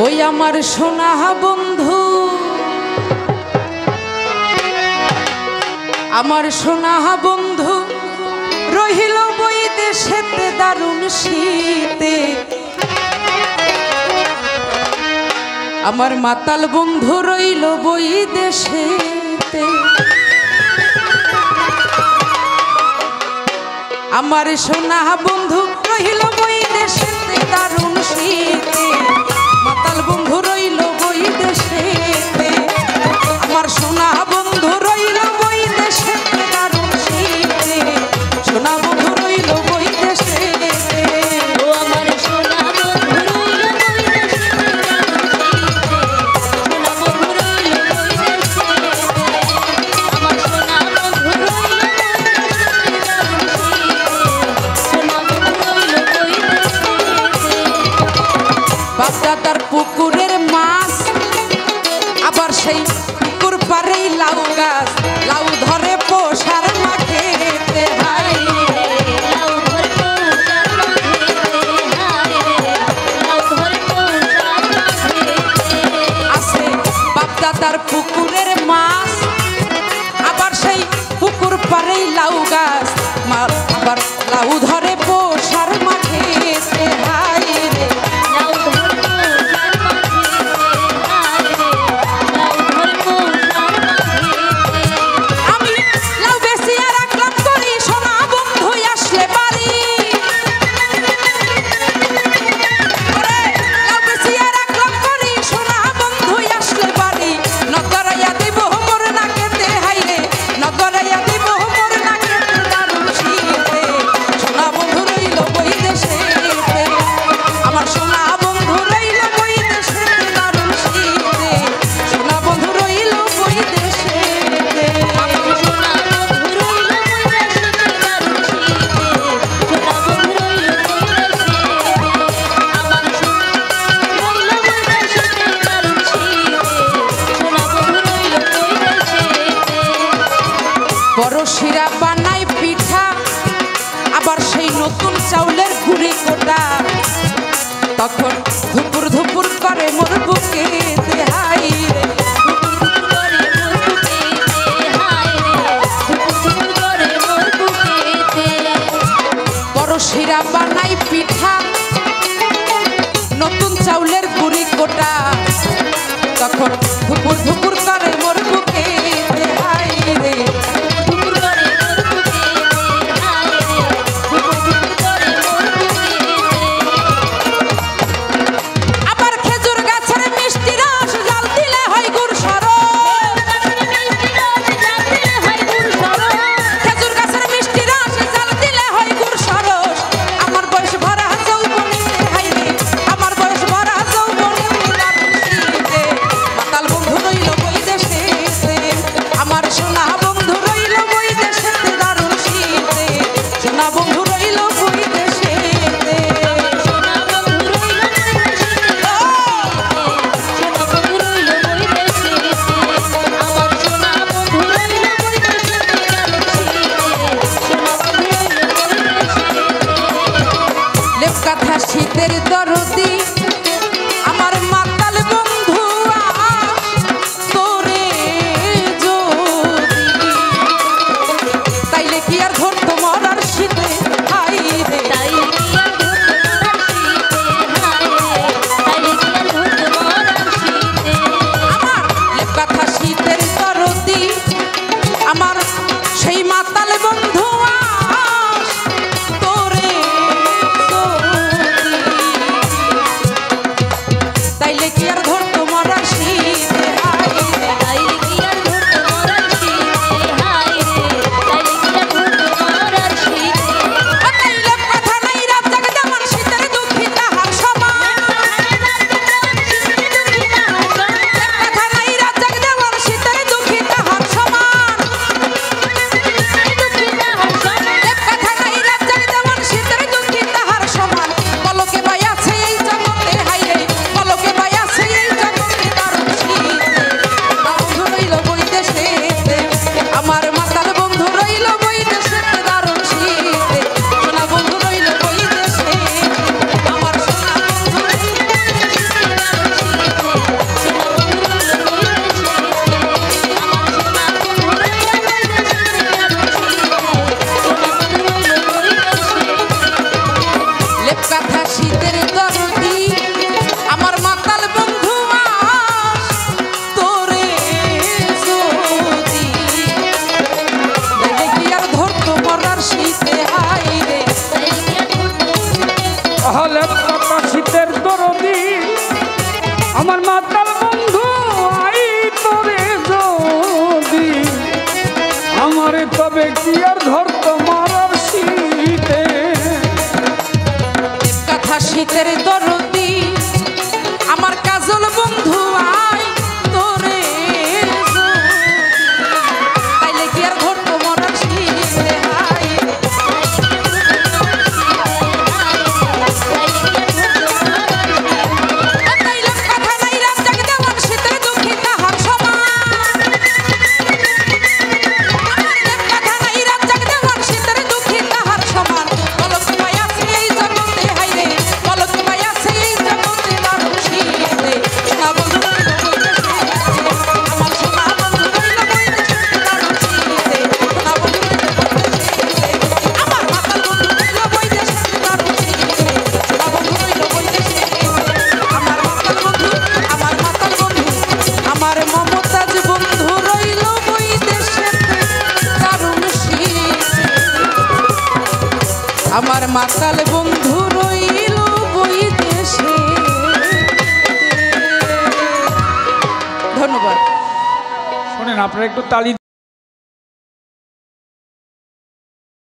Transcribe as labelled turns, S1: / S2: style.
S1: ওই আমার সোনা বন্ধু, আমার সোনা বন্ধু রহিল বই দেশেতে দারুণ শীতে। আমার মাতাল বন্ধু রইল বই দেশেতে। আমার সোনা বন্ধু রহিল বই দেশেতে দারুণ শীতে। মাতাল বন্ধু রইল বই দেশেতে। আমার সোনা বন্ধু রইল বই দেশেতে দারুণ শীতে। সোনা বন্ধু রইল বই দেশেতে।
S2: ও আমার সোনা বন্ধু রইল বই দেশেতে দারুণ শীতে। সোনা বন্ধু রইল বই দেশেতে। আমার সোনা বন্ধু রইল বই দেশেতে দারুণ শীতে। সোনা বন্ধু রইল বই দেশেতে।
S1: বাপদাদার পুকুরের মাছ, আবার সেই পুকুর পারেই লাউ গাছ। লাউ ধরে পোষার মাঠেতে হাই
S2: লাউ ধরে পোষার মাঠেতে হায় রে। লাউ ধরে পোষার মাঠেতে
S1: আছে বাপদাদার পুকুরের মাছ, আবার সেই পুকুর পারেই লাউ গাছ। আবার লাউ ধরে পোষার মাঠেতে হাই রে।
S2: লাউ ধরে পোষার মাঠেতে হায় রে। লাউ ধরে পোষার মাঠেতে
S1: আমি লাউ বেশি আর একলাম করি, সোনা বন্ধু আসলে বাড়ি। ওরে লাউ বেশি আর একলাম করি, সোনা বন্ধু আসলে বাড়ি। নগরাইয়া দিব মোর নাকেতে হাইরে, নগরাইয়া দিব মোর নাকেতে দারুণ শীতে। সোনা বন্ধু রইল বই দেশেতে। আমার সোনা বন্ধু রইল বই দেশেতে দারুণ শীতে। সোনা বন্ধু রইল বই দেশেতে।
S2: আমার সোনা বন্ধু রইল বই দেশেতে দারুণ শীতে। সোনা বন্ধু রইল বই দেশেতে। আমার সোনা রইল বই দেশেতে দারুণ শীতে। সোনা বন্ধু রইল বই দেশেতে।
S1: বড় শিরা বানাই পিঠা, আবার সেই নতুন চাউলের গুঁড়ি কোটা। তখন ধুপুর ধুপুর করে মোর বুকেতে হাই রে।
S2: করে মোর বুকেতে হায় রে। ধুপুর করে মোর বুকেতে
S1: বড় শিরা বানাই পিঠা, নতুন চাউলের গুঁড়ি কোটা। তখন ধুপুর ধুপুর করে মোর বুকেতে হাই রে।
S2: ধুপুর করে মোর বুকেতে হায় রে। ধুপুর করে মোর বুকেতে
S1: আবার খেজুর গাছের মিষ্টি রস জাল দিলে হয় গুড় সরস। খেজুর গাছের মিষ্টি রস জাল দিলে হয় গুড় সরস। আমার বয়স ভরা যৌবনেতে হাই রে। আমার বয়স ভরা যৌবনেতে দারুণ শীতে। মাতাল বন্ধু রইল বই দেশেতে। আমার সোনা বন্ধু রইল বই দেশেতে দারুণ শীতে। সোনা বন্ধু রইল বই দেশেতে।
S2: সোনা বন্ধু রইল বই দেশেতে সোনা বন্ধু রইল বই দেশেতে। আমার সোনা বন্ধু রইল বই দেশেতে দারুণ শীতে। সোনা বন্ধু রইল বই দেশেতে।
S1: লেপ কাঁথা শীতের দরদি, আমার মাতাল বন্ধু তোরে যদি, তাইলে কি আর ধরতো মরার শীতে হাই রে।
S2: তাইলে কি আর ধরতে মরার শীতে হায় রে। তাইলে কি আর ধরতে মরার শীতে
S1: আমার লেপ কাঁথা শীতের দরদি, আমার সেই মাতাল বন্ধু তোরে যদি,
S3: হলে কথা শীতের দরদি আমার মাতাল বন্ধু আই তোরে যদি আমারে তবে কি আর ধরত মারার শীতে
S1: কথা শীতের দরদি আমার কাজল বন্ধু আই তোরে তাইলে কি আর ধরতো মরার শীতে হাই তাইলে কথা নাই রাত জাগে দেওয়ার শীতের দুঃখী তাহার সমান কথা নাই রাত জাগে দেওয়ার শীতের দুঃখী তাহার সমান বলক ভাই আছে এই জগতে হাইরে বলক ভাই আছে এই জগতে দারুণ শীতে না বন্ধু আমার সোনা বন্ধু রইল বইতে দারুণ শীতে না বন্ধু আমার মাতাল বন্ধু রইল বইতে দারুণ শীতে না বন্ধু রইল বইতে আমার মাতাল বন্ধু আমার মমতাজ বন্ধু রইল বইদেশে দারুণ শীতে আমার মাতাল বন্ধু রইল বইদেশে। ধন্যবাদ।
S3: শোনেন আপনারা একটু তালি